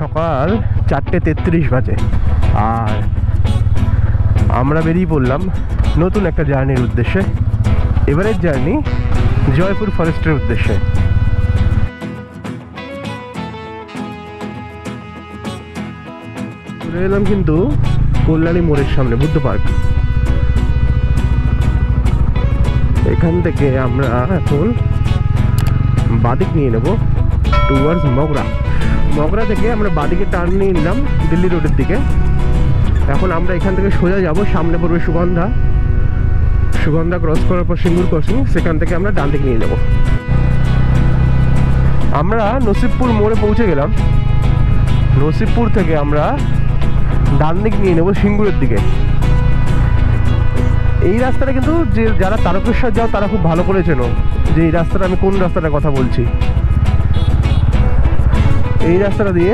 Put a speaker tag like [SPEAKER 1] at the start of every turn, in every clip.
[SPEAKER 1] সকাল 4:33 বাজে আর আমরা বেরিয়ে পড়লাম নতুন একটা জার্নির উদ্দেশ্যে। এবারের জার্নি জয়পুর ফরেস্টের উদ্দেশ্যে। চলে এলাম কিন্তু কল্যাণী মোড়ের সামনে, বুদ্ধ পার্ক। এখান থেকে আমরা এখন বাদিক নিয়ে নেব টুয়ার্ডস মগরা। মগরা থেকে আমরা বাদিকে টার্ন নিয়ে নিলাম দিল্লি রোডের দিকে। এখন আমরা এখান থেকে সোজা যাব, সামনে পড়বে সুগন্ধা। সুগন্ধা ক্রস করার পর সিঙ্গুর ক্রসিং, সেখান থেকে আমরা ডান দিক নিয়ে নেব। আমরা নসিবপুর মোড়ে পৌঁছে গেলাম। নসিবপুর থেকে আমরা ডান দিক নিয়ে নেব সিঙ্গুরের দিকে। এই রাস্তাটা কিন্তু যে যারা তারকেশ্বর যাও তারা খুব ভালো করে চেনো যে এই রাস্তাটা আমি কোন রাস্তাটার কথা বলছি। এই রাস্তাটা দিয়ে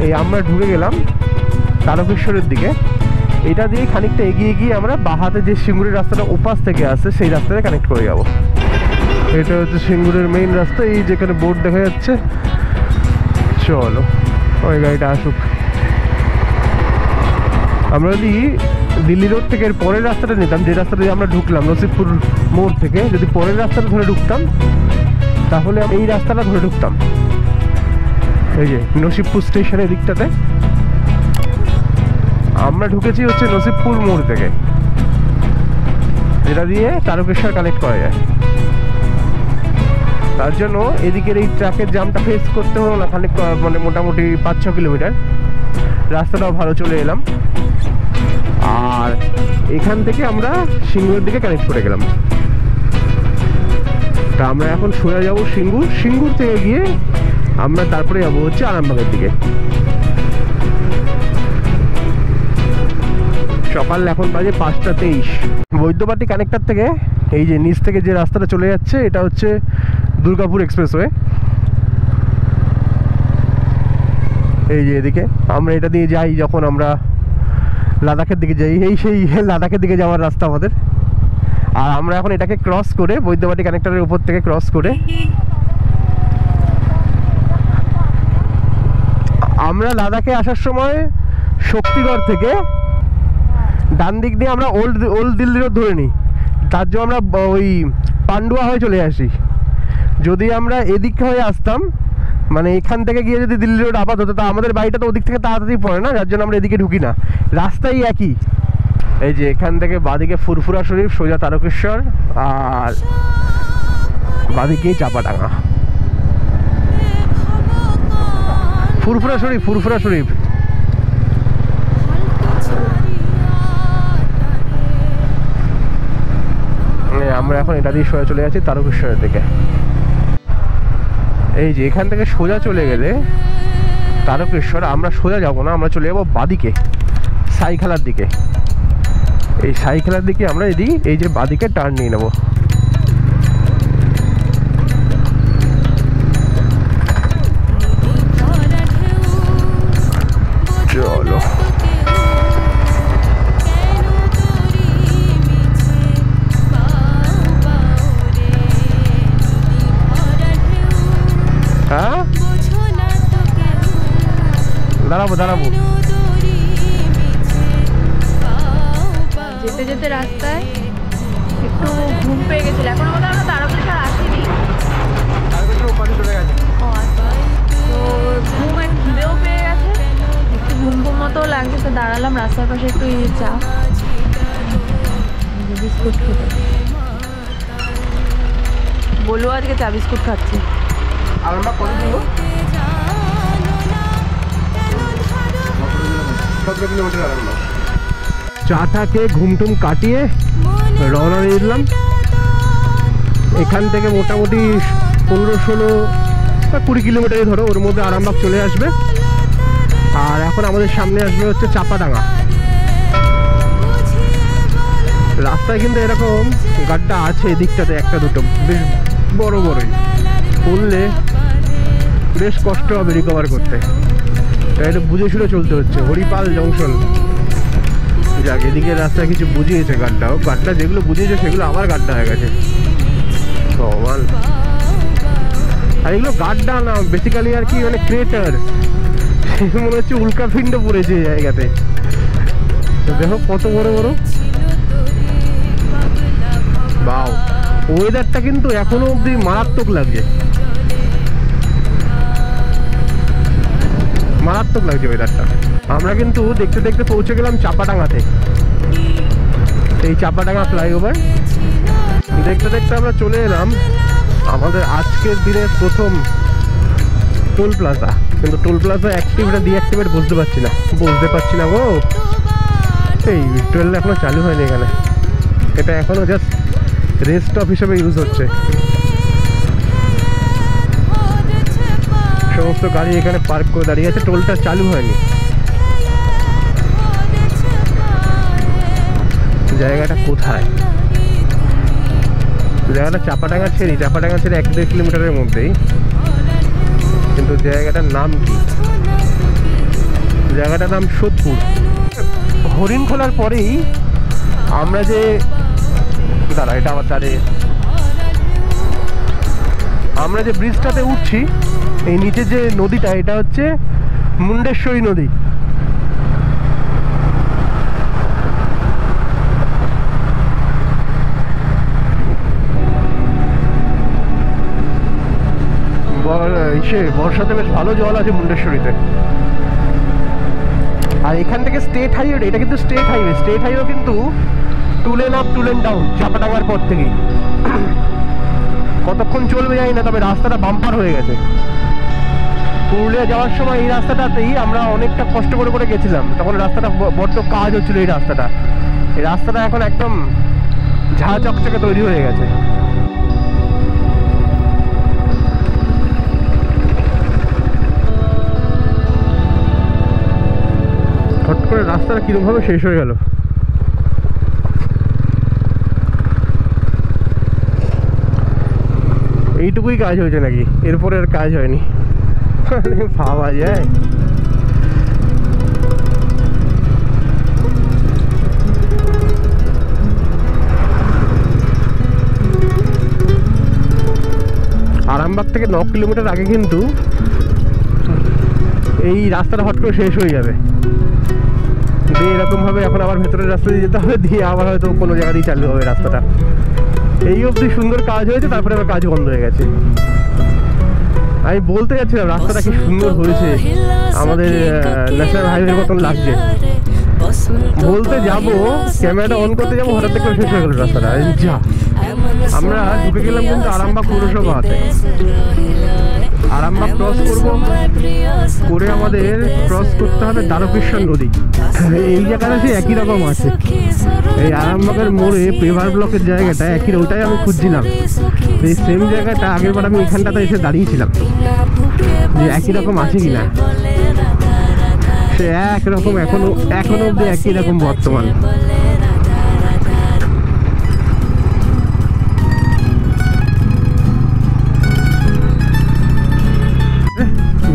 [SPEAKER 1] এই আমরা ঢুকে গেলাম তারকেশ্বরের দিকে। এটা দিয়ে খানিকটা এগিয়ে গিয়ে আমরা বাহাতে যে সিঙ্গুরের রাস্তাটা ওপাশ থেকে আসছে সেই রাস্তাটা কানেক্ট করে যাব। এটা হচ্ছে সিঙ্গুরের মেইন রাস্তা, এই যেখানে বোর্ড দেখা যাচ্ছে। চলো ওই গাড়িটা আসুক। আমরা যদি দিল্লি রোড থেকে এর পরের রাস্তাটা নিতাম, যে রাস্তাটা দিয়ে আমরা ঢুকলাম নসিবপুর মোড় থেকে, যদি পরের রাস্তাটা ধরে ঢুকতাম তাহলে এই রাস্তাটা ধরে ঢুকতাম এই যে নসিবপুর স্টেশনের দিকটাতে। আমরা ঢুকেছি হচ্ছে নসিবপুর মোড় থেকে, যেটা দিয়ে তারকেশ্বর কানেক্ট করা যায়। তার জন্য এদিকের এই ট্রাকের জামটা ফেস করতে হলো না, খানিক মানে মোটামুটি 5-6 কিলোমিটার। রাস্তাটাও ভালো, চলে এলাম। আর এখান থেকে আমরা সিঙ্গুরের দিকে কানেক্ট করে গেলাম। তা আমরা এখন সোজা যাবো সিঙ্গুর। সিঙ্গুর থেকে গিয়ে আমরা তারপরে যাবো হচ্ছে আরামবাগের দিকে। সকাল এখন বাজে 5:23। বৈদ্যবাটি কানেক্টর থেকে এই যে নিচ থেকে যে রাস্তাটা চলে যাচ্ছে এটা হচ্ছে দুর্গাপুর এক্সপ্রেসওয়ে। এই যে এদিকে আমরা এটা দিয়ে যাই যখন আমরা লাদাখের দিকে যাই, এই সেই লাদাখের দিকে যাওয়ার রাস্তা আমাদের। আর আমরা এখন এটাকে ক্রস করে বৈদ্যবাটি কানেক্টরের উপর থেকে ক্রস করে আমরা লাদাখে আসার সময় শক্তিগড় থেকে ডান দিক দিয়ে আমরা ওল্ড দিল্লি রোড ধরে নিই। তার জন্য আমরা ওই পান্ডুয়া হয়ে চলে আসি। যদি আমরা এদিক হয়ে আসতাম, মানে এখান থেকে গিয়ে যদি দিল্লি রোড আপাতত হতো, তা আমাদের বাড়িটা তো ওদিক থেকে তাড়াতাড়ি পড়ে না, যার জন্য আমরা এদিকে ঢুকি না। রাস্তাই একই। এই যে এখান থেকে বাদিকে ফুরফুরা শরীফ, সোজা তারকেশ্বর, আর বাদিকেই চাপাডাঙ্গা। ফুরফুরা শরীফ, ফুরফুরা শরীফ। আমরা এখন এটা দিয়ে সোজা চলে যাচ্ছি তারকেশ্বরের দিকে। এই যে এখান থেকে সোজা চলে গেলে তারকেশ্বর, আমরা সোজা যাবো না, আমরা চলে যাবো বাদিকে সাইখালার দিকে। এই সাইখালার দিকে আমরা এই যে বাদিকে টার্ন নিয়ে নেবো। চলো দাঁড়াবো দাঁড়াবো।
[SPEAKER 2] যেতে যেতে রাস্তায় একটু ঘুম পেয়ে গেছিল। এখন আমাদের আমরা তারকেশ্বর আসিনি, তো ঘুম খিদেও পেয়ে গেছে, একটু ঘুম ঘুম মতো লাগছে। তো দাঁড়ালাম রাস্তার পাশে একটু চা বিস্কুট খেতে। বলবো আজকে চা বিস্কুট খাচ্ছি।
[SPEAKER 1] চাটাকে ঘুমটুম কাটিয়ে রওনা দিয়ে দিলাম। এখান থেকে মোটামুটি 15-16 বা 20 কিলোমিটারই ধরো, ওর মধ্যে আরামবাগ চলে আসবে। আর এখন আমাদের সামনে আসবে হচ্ছে চাপাডাঙ্গা। রাস্তায় কিন্তু এরকম গাড্ডা আছে এদিকটাতে, একটা দুটো বেশ বড় বড়ই। পড়লে বেশ কষ্ট হবে রিকভার করতে, তাই একটু বুঝে শুনে চলতে হচ্ছে। হরিপাল জংশন, যাক এদিকে রাস্তায় কিছু বুঝিয়েছে গাড্ডাও, গাড্ডা যেগুলো বুঝিয়েছে সেগুলো আবার গাড্ডা হয়ে গেছে সমান। আর এগুলো গাড্ডা না, বেসিক্যালি আর কি মানে ক্রেটার। মনে হচ্ছে উল্কাপিণ্ড পড়েছে এই জায়গাতে। দেখো কত বড় বড়। বাও, ওয়েদারটা কিন্তু এখনো অব্দি মারাত্মক লাগছে, মারাত্মক লাগছে ওয়েদারটা। আমরা কিন্তু দেখতে দেখতে পৌঁছে গেলাম চাপাডাঙ্গাতে। এই চাপাডাঙ্গা ফ্লাইওভার দেখতে দেখতে আমরা চলে এলাম আমাদের আজকের দিনের প্রথম টোল প্লাজা। কিন্তু টোল প্লাজা অ্যাক্টিভ না ডিঅ্যাক্টিভেট বুঝতে পারছি না গো। এই ট্রেনটা এখনো চালু হয়নি এখানে, এটা এখনো জাস্ট রেস্ট স্টপ হিসেবে ইউজ হচ্ছে। সমস্ত গাড়ি এখানে পার্ক করে দাঁড়িয়ে আছে, টোলটা চালু হয়নি। জায়গাটা কোথায়? জায়গাটা চাপাডাঙ্গা ছেড়ে 1-1.5 কিলোমিটারের মধ্যেই, কিন্তু জায়গাটার নাম কি? জায়গাটার নাম সোদপুর। হরিণ খোলার পরেই আমরা যে এটা আবার দাঁড়িয়ে আমরা যে ব্রিজটাতে উঠছি, এই নিচে যে নদীটা, এটা হচ্ছে মুন্ডেশ্বরী নদী। বর্ষাতে বেশ ভালো জল আছে মুন্ডেশ্বরীতে। আর এখান থেকে স্টেট হাইওয়ে, এটা কিন্তু স্টেট হাইওয়ে কিন্তু 2 লেন আপ 2 লেন ডাউন চাপাডাঙ্গার পর থেকেই। কতক্ষণ চলবে জানি না, তবে রাস্তাটা বাম্পার হয়ে গেছে। পুরুলিয়া যাওয়ার সময় এই রাস্তাটাতেই আমরা অনেকটা কষ্ট করে গেছিলাম, তখন রাস্তাটা বড্ড কাজ হচ্ছিল। এই রাস্তাটা এখন একদম ঝাঁ চকচকে তৈরি হয়ে গেছে। হট করে রাস্তাটা কিরকম ভাবে শেষ হয়ে গেল। এইটুকুই কাজ হয়েছে নাকি? এরপরে আর কাজ হয়নি? ভাবা যায়। আরামবাগ থেকে 9 কিলোমিটার আগে কিন্তু এই রাস্তাটা হট করে শেষ হয়ে যাবে। দিয়ে এরকম ভাবে এখন আবার ভেতরের রাস্তা দিয়ে যেতে হবে, দিয়ে আবার হয়তো কোনো জায়গা দিয়ে চালু হবে রাস্তাটা। এই অবধি সুন্দর কাজ হয়েছে, তারপরে আবার কাজ বন্ধ হয়ে গেছে। আমি বলতে যাচ্ছিলাম রাস্তাটা কি সুন্দর হয়েছে, আমাদের ন্যাশনাল হাইওয়ের মতন লাগছে। বলতে যাব, ক্যামেরাটা অন করতে যাবো, হঠাৎ দেখলাম শেষ হয়ে গেল রাস্তাটা। যা, আমরা ঢুকে গেলাম কিন্তু আরামবাগ পৌরসভাতে। আরামবাগ ক্রস করবো, করে আমাদের ক্রস করতে হবে দ্বারকেশ্বর নদী। এই জায়গাটা সে একই রকম আছে। এই আরামবাগের মোড়ে পেভার ব্লকের জায়গাটা একই, ওটাই আমি খুঁজছিলাম। এই সেম জায়গাটা আগের বার আমি এখানটাতে এসে দাঁড়িয়েছিলাম, যে একই রকম আছে কিনা। সে একরকম এখনো অব্দি একই রকম বর্তমান।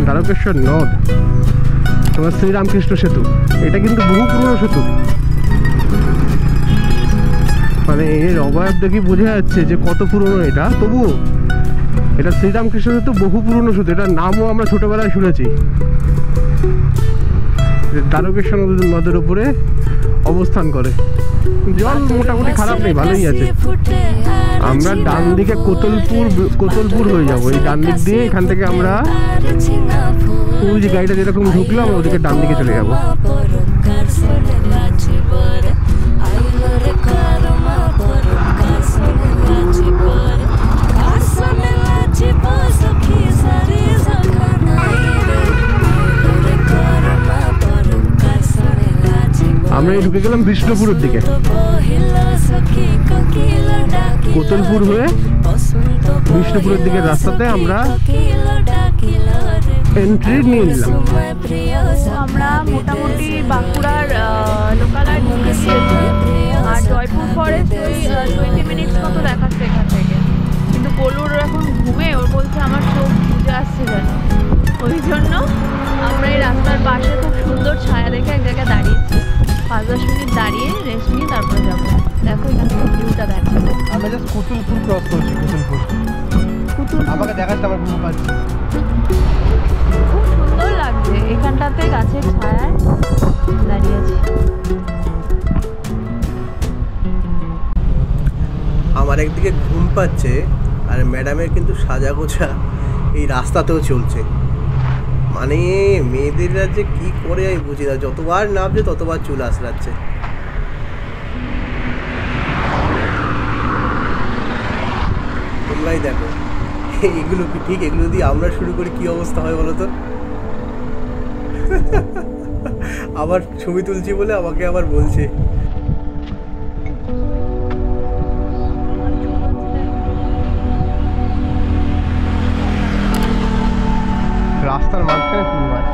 [SPEAKER 1] দ্বারকেশ্বর নদ, তোমার শ্রীরামকৃষ্ণ সেতু, এটা কিন্তু বহু পুরনো সেতু। মানে এর অবয়ব দেখি বোঝা যাচ্ছে যে কত পুরনো এটা। তবুও এটা শ্রীরামকৃষ্ণ সেতু, বহু পুরনো সেতু। এটার নামও আমরা ছোটবেলায় শুনেছি। দ্বারকেশ্বর নদের উপরে অবস্থান করে। জল মোটামুটি খারাপ নেই, ভালোই আছে। আমরা ডান দিকে কোতলপুর হয়ে যাবো। এই ডান দিক দিয়ে এখান থেকে আমরা ওই যে গাড়িটা যেরকম ঢুকলো, আমরা ওদিকে ডান দিকে চলে যাবো। আমরা ঢুকে গেলাম বিষ্ণুপুরের দিকে। কোতলপুর হয়ে বিষ্ণুপুরের দিকে রাস্তাতে আমরা এন্ট্রি নিয়ে নিলাম।
[SPEAKER 2] আমরা মোটামুটি বাঁকুড়ার লোকালয় ঢুকে গিয়েছি। আর জয়পুর ফরেস্ট ওই 20 মিনিটস মতো দেখাচ্ছে এখান থেকে। কিন্তু বলুর এখন ঘুমে, ওর বলছে আমার চোখ বুঝে আসছে যেন। ওই জন্য আমরা এই রাস্তার পাশে খুব সুন্দর ছায়া দেখে এক জায়গায় দাঁড়িয়েছি। 5-10 মিনিট দাঁড়িয়ে রেস্ট নিয়ে তারপরে যাবো। দেখো এখান থেকে ভিউটা দেখো।
[SPEAKER 1] আমরা জাস্ট কোতলপুর ক্রস করছি। আমাকে দেখাচ্ছে আমার ঘুম পাচ্ছে।
[SPEAKER 2] খুব সুন্দর লাগছে এখানটাতে।
[SPEAKER 1] পাচ্ছে, আর ম্যাডামের কিন্তু সাজা গোছা এই রাস্তাতেও চলছে। মানে মেয়েদেররা যে কী করে আমি বুঝি না, যতবার নামছে ততবার চুল আসলাচ্ছে। তোমরাই দেখো এগুলো কি ঠিক? এগুলো যদি আমরা শুরু করি কী অবস্থা হয় বলো তো? আবার ছবি তুলছি বলে আমাকে আবার বলছে। রাস্তার মাঝখানে ফুল গাছ।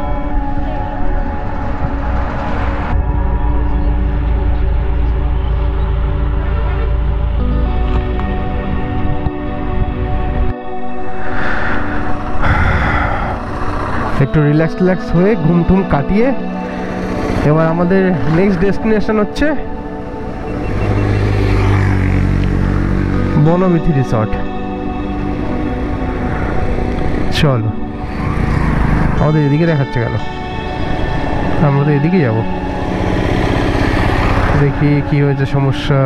[SPEAKER 1] একটু রিল্যাক্স হয়ে ঘুম টুম কাটিয়ে এবার আমাদের নেক্সট ডেস্টিনেশন হচ্ছে বনবিথি রিসর্ট। চলো, আমাদের এদিকে দেখাচ্ছে কেন? আমরা তো এদিকে যাব। দেখি কি হয়েছে সমস্যা।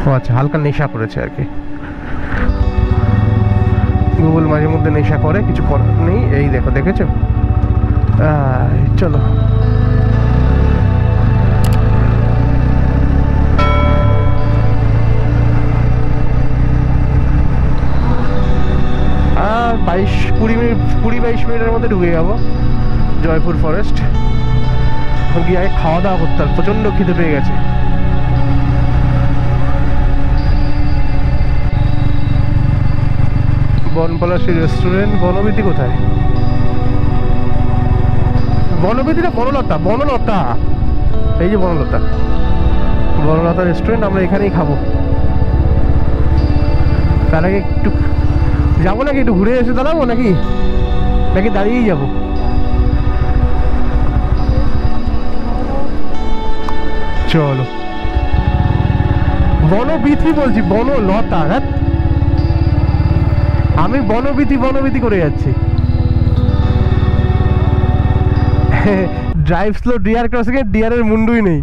[SPEAKER 1] ও আচ্ছা, হালকা নেশা করেছে আর কি। গুগল মাঝে মধ্যে নেশা করে, কিছু করার নেই। এই দেখো, দেখেছো? চলো। আর 20-22 মিনিটের মধ্যে ঢুকে যাবো জয়পুর ফরেস্ট। গিয়ে আগে খাওয়া দাওয়া করতে হবে, প্রচণ্ড খিদে পেয়ে গেছে। বনপলাশী রেস্টুরেন্ট। বনবিথি কোথায়? বনবিথি না বনলতা? বনলতা, এই যে বনলতা। বনলতা রেস্টুরেন্ট, আমরা এখানেই খাবো। তার আগে একটু যাবো নাকি, একটু ঘুরে এসে দাঁড়াবো নাকি নাকি দাঁড়িয়েই যাবো? চলো। বনবিথি বলছি, বনলতা। হ্যাঁ, আমি বনবিথি করে যাচ্ছি। ড্রাইভ স্লো ডিয়ার ক্রসিং এ ডিয়ারের মুন্ডুই নেই।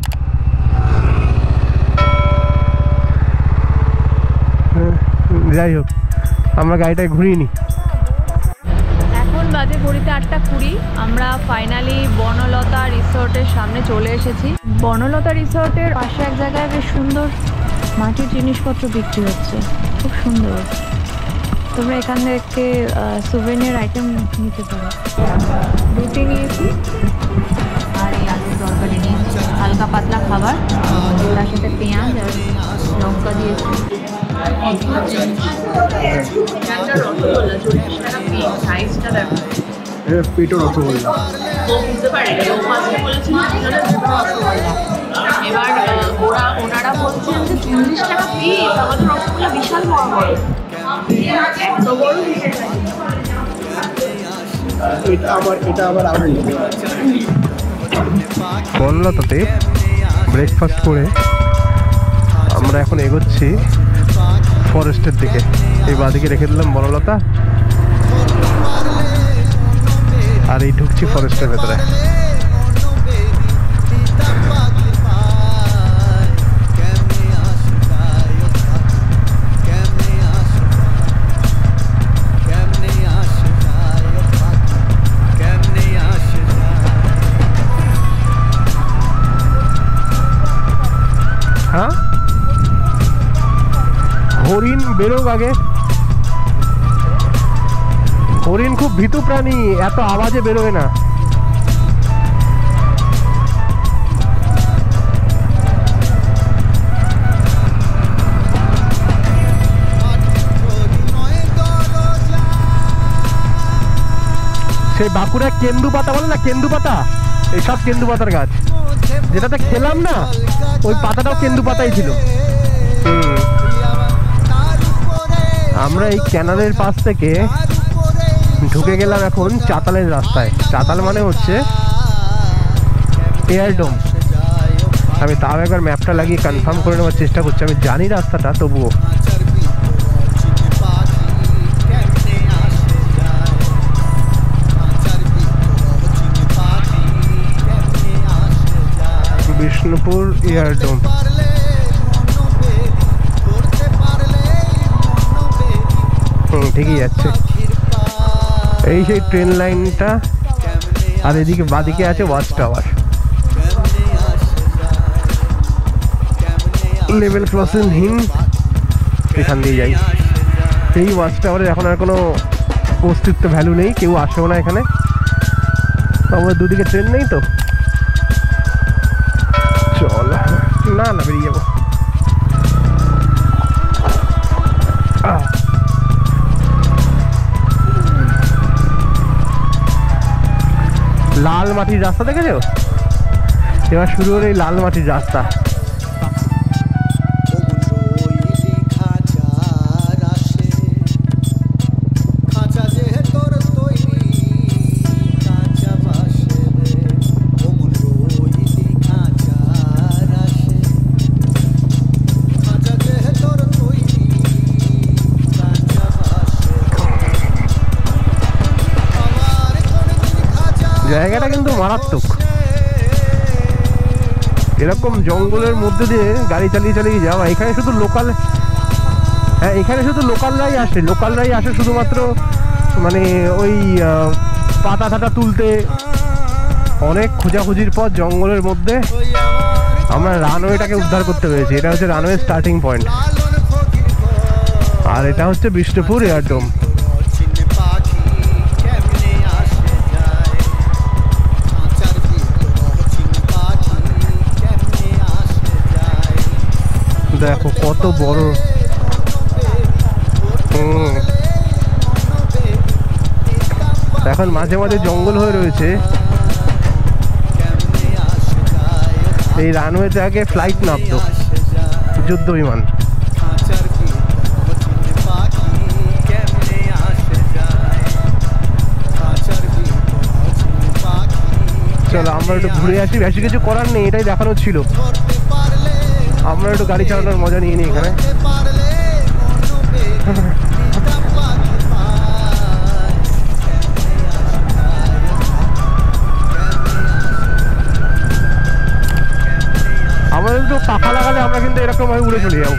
[SPEAKER 1] যাই হোক, আমরা গাড়িটায় ঘুরিয়ে নিই।
[SPEAKER 2] এখন বাজে ঘড়িতে 8:20। আমরা ফাইনালি বনলতা রিসোর্টের সামনে চলে এসেছি। বনলতা রিসোর্টের পাশে এক জায়গায় বেশ সুন্দর মাটির জিনিসপত্র বিক্রি হচ্ছে, খুব সুন্দর। তোমরা এখান থেকে সুভেনিয়ার আইটেম নিতে পারো। রুটি নিয়েছি আর এই আলুর তরকারি নিয়েছি, হালকা পাতলা খাবার। তার সাথে পেঁয়াজ আর লঙ্কা দিয়েছি।
[SPEAKER 1] পেটো রসগোল্লা।
[SPEAKER 2] এবার ওনারা বলছেন যে 40 টাকা পিস। আমাদের রসগোল্লা বিশাল বড় বড়, এত বড়।
[SPEAKER 1] এটা আবার বনলতাতে ব্রেকফাস্ট করে আমরা এখন এগোচ্ছি ফরেস্টের দিকে। এই বাদিকে রেখে দিলাম বনলতা, আর এই ঢুকছি ফরেস্টের ভেতরে। হ্যাঁ, হরিণ বেরোক আগে। হরিণ খুব ভীতু প্রাণী, এত আওয়াজে বেরোয় না। সেই বাঁকুড়া কেন্দু পাতা বলে না, কেন্দু পাতা, এইসব কেন্দু পাতার গাছ। যেটাতে খেলাম না, ওই পাতাটাও কেন্দু পাতাই ছিল। আমরা এই ক্যানালের পাশ থেকে ঢুকে গেলাম এখন চাতালের রাস্তায়। চাতাল মানে হচ্ছে এয়ারডোম। আমি তাও একবার ম্যাপটা লাগিয়ে কনফার্ম করে নেওয়ার চেষ্টা করছি। আমি জানি রাস্তাটা, তবুও। বিষ্ণুপুর এয়ারডোম। ঠিকই যাচ্ছে। এই সেই ট্রেন লাইনটা, আর এদিকে বাদিকে আছে ওয়াচ টাওয়ার। লেভেল ক্রসিংহীন এখান দিয়ে যাই। এই ওয়াচ টাওয়ারের এখন আর কোনো অস্তিত্ব ভ্যালু নেই, কেউ আসেও না এখানে। আমাদের দুদিকে ট্রেন নেই তো, চল না না বেরিয়ে যাবো। লাল মাটির রাস্তা দেখেছো? এবার শুরু হলো এই লাল মাটির রাস্তা। জায়গাটা কিন্তু মারাত্মক। এরকম জঙ্গলের মধ্যে দিয়ে গাড়ি চালিয়ে চালিয়ে যাওয়া। এখানে শুধু লোকাল, হ্যাঁ এখানে শুধু লোকালরাই আসে। লোকালরাই আসে শুধুমাত্র মানে ওই পাতা টাতা তুলতে। অনেক খোঁজাখুঁজির পর জঙ্গলের মধ্যে আমরা রানওয়েটাকে উদ্ধার করতে পেরেছি। এটা হচ্ছে রানওয়ে স্টার্টিং পয়েন্ট, আর এটা হচ্ছে বিষ্ণুপুর এয়ারড্রোম। দেখো কত বড়। এখন মাঝে মাঝে জঙ্গল হয়ে রয়েছে। এই রানওয়েতে আগে ফ্লাইট নামতো, যুদ্ধ বিমান। চলো আমরা একটু ঘুরে আসি, বেশি কিছু করার নেই, এটাই দেখানো ছিল। আমরা একটু গাড়ি চালানোর মজা নিয়ে নিই এখানে। আমাদের একটু পাখা লাগালে আমরা কিন্তু এরকম ভাবে উড়ে চলে যাবো।